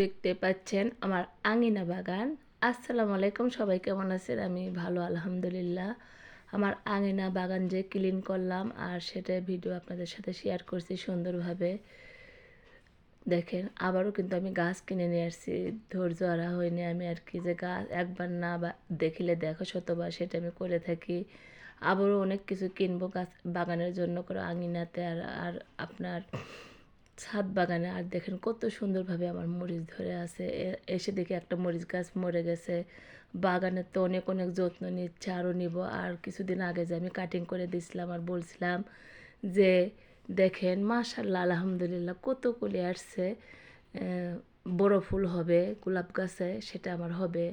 দেখতে পাচ্ছেন আমার আঙিনা বাগান। আসসালামু আলাইকুম, সবাই কেমন আছেন? আমি ভালো আলহামদুলিল্লাহ। আমার আঙিনা বাগান যে ক্লিন করলাম আর সেটা ভিডিও আপনাদের সাথে শেয়ার করছি সুন্দরভাবে। দেখেন আবারও কিন্তু আমি গাছ কিনে নিয়ে আসছি, ধৈর্য হারা হয়নি আমি আর কি, যে গাছ একবার না বা দেখিলে দেখো শতবার, সেটা আমি করে থাকি। আবারও অনেক কিছু কিনবো গাছ বাগানের জন্য করে আঙিনাতে আর আর আপনার ছাদ বাগানে। আর দেখেন কত সুন্দরভাবে আমার মরিচ ধরে আছে। এসে দেখি একটা মরিচ গাছ মরে গেছে। বাগানের তো অনেক অনেক যত্ন নিচ্ছে, আরও নিব। আর কিছুদিন আগে যে আমি কাটিং করে দিয়েছিলাম আর বলছিলাম যে দেখেন মাশাআল্লাহ আলহামদুলিল্লাহ কত কলি আসছে। বড় ফুল হবে গোলাপ গাছে, সেটা আমার হবে।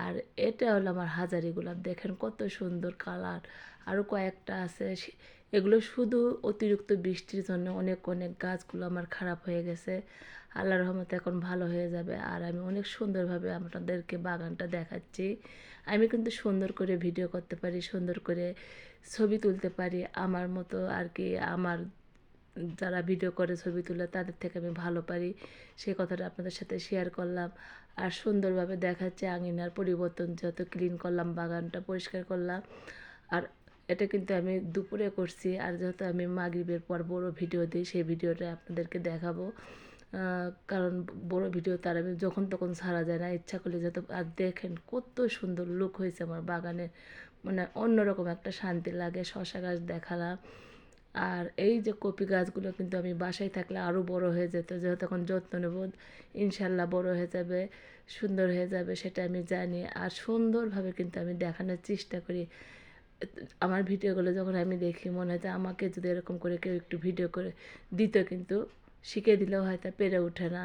আর এটা হলো আমার হাজারি গোলাপ, দেখেন কত সুন্দর কালার। আরও কয়েকটা আছে, এগুলো শুধু অতিরিক্ত বৃষ্টির জন্য অনেক অনেক গাছগুলো আমার খারাপ হয়ে গেছে। আল্লাহর রহমতে এখন ভালো হয়ে যাবে। আর আমি অনেক সুন্দরভাবে আপনাদেরকে বাগানটা দেখাচ্ছি। আমি কিন্তু সুন্দর করে ভিডিও করতে পারি, সুন্দর করে ছবি তুলতে পারি আমার মতো আর কি। আমার যারা ভিডিও করে ছবি তুলে তাদের থেকে আমি ভালো পারি, সেই কথাটা আপনাদের সাথে শেয়ার করলাম। আর সুন্দরভাবে দেখাচ্ছে আঙিনার পরিবর্তন, যত ক্লিন করলাম বাগানটা পরিষ্কার করলাম। আর এটা কিন্তু আমি দুপুরে করছি। আর যেহেতু আমি মাগরিবের পর বড় ভিডিও দিই, সেই ভিডিওটা আপনাদেরকে দেখাবো। কারণ বড় ভিডিও তার আমি যখন তখন ছাড়া যায় না, ইচ্ছা করলে যত। আর দেখেন কত সুন্দর লুক হয়েছে আমার বাগানে, মানে অন্যরকম একটা শান্তি লাগে। শশা গাছ দেখালাম। আর এই যে কপি গাছগুলো কিন্তু আমি বাসায় থাকলে আরও বড় হয়ে যেত, যেহেতু এখন যত্ন নেব ইনশাল্লাহ বড় হয়ে যাবে, সুন্দর হয়ে যাবে, সেটা আমি জানি। আর সুন্দরভাবে কিন্তু আমি দেখানোর চেষ্টা করি। আমার ভিডিওগুলো যখন আমি দেখি মনে হয় যে আমাকে যদি এরকম করে কেউ একটু ভিডিও করে দিত, কিন্তু শিখে দিলেও হয়তো পেরে ওঠে না,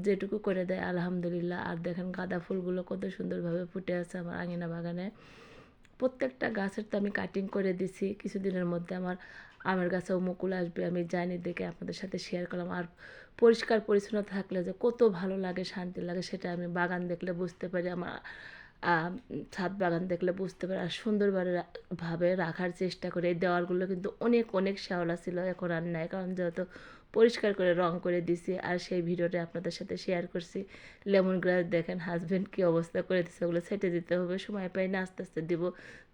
যেটুকু করে দেয় আলহামদুলিল্লাহ। আর দেখেন গাঁদা ফুলগুলো কত সুন্দরভাবে ফুটে আছে আমার আঙিনা বাগানে। প্রত্যেকটা গাছের তো আমি কাটিং করে দিছি, কিছুদিনের মধ্যে আমার আমের গাছেও মুকুল আসবে আমি জানি, দেখে আপনাদের সাথে শেয়ার করলাম। আর পরিষ্কার পরিচ্ছন্ন থাকলে যে কত ভালো লাগে, শান্তি লাগে, সেটা আমি বাগান দেখলে বুঝতে পারি। আমার ছাদ বাগান দেখলে বুঝতে পারি। আর সুন্দরভাবে ভাবে রাখার চেষ্টা করি। এই দেওয়ালগুলো কিন্তু অনেক অনেক শ্যাওলা ছিল, এখন আর নাই, কারণ যেহেতু পরিষ্কার করে রং করে দিছি। আর সেই ভিডিওটা আপনাদের সাথে শেয়ার করছি। লেমন গ্রাস দেখেন হাজব্যান্ড কী অবস্থা করে দিচ্ছে, ওগুলো ছেটে দিতে হবে, সময় পাই না, আস্তে আস্তে দিব।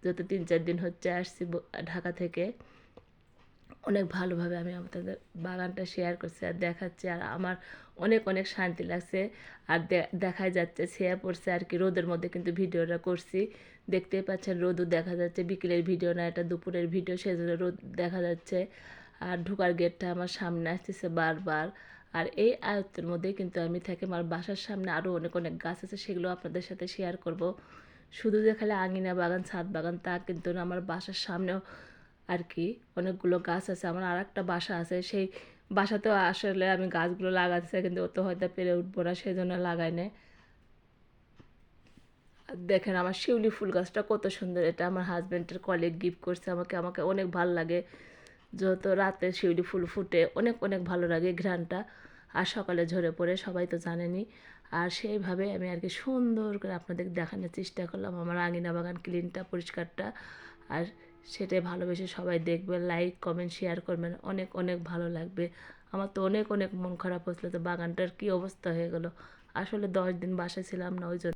যত 3-4 দিন হচ্ছে আসছি ঢাকা থেকে। অনেক ভালোভাবে আমি আপনাদের বাগানটা শেয়ার করছি আর দেখাচ্ছি। আর আমার অনেক অনেক শান্তি লাগছে। আর দেখাই যাচ্ছে ছেয়া পড়ছে আর কি, রোদের মধ্যে কিন্তু ভিডিওটা করছি। দেখতেই পাচ্ছেন রোদও দেখা যাচ্ছে, বিকেলের ভিডিও না, এটা দুপুরের ভিডিও, সেজন্য রোদ দেখা যাচ্ছে। আর ঢোকার গেটটা আমার সামনে আসতেছে বারবার। আর এই আয়ত্তের মধ্যেই কিন্তু আমি থাকি। আমার বাসার সামনে আরও অনেক অনেক গাছ আছে, সেগুলো আপনাদের সাথে শেয়ার করব। শুধু যে খালি আঙিনা বাগান ছাদ বাগান তা কিন্তু না, আমার বাসার সামনেও আর কি অনেকগুলো গাছ আছে। আমার আর একটা বাসা আছে, সেই বাসাতেও আসলে আমি গাছগুলো লাগাতে চাই, কিন্তু অত হয়তো পেরে উঠবো না, সেই জন্য লাগাই না। দেখেন আমার শিউলি ফুল গাছটা কত সুন্দর, এটা আমার হাজব্যান্ডের কলিগ গিফট করছে আমাকে। আমাকে অনেক ভালো লাগে, যত রাতে শিউলি ফুল ফুটে অনেক অনেক ভালো লাগে ঘ্রাণটা। আর সকালে ঝরে পড়ে, সবাই তো জানেনই। আর সেইভাবে আমি আর কি সুন্দর করে আপনাদের দেখানোর চেষ্টা করলাম আমার আঙিনা বাগান ক্লিনটা পরিষ্কারটা। আর সেটাই ভালোবেসে সবাই দেখবেন, লাইক কমেন্ট শেয়ার করবেন, অনেক অনেক ভালো লাগবে। আমার তো অনেক অনেক মন খারাপ হচ্ছিলো, তো বাগানটার কী অবস্থা হয়ে গেল। আসলে 10 দিন বাসায় ছিলাম না, ওই জন্য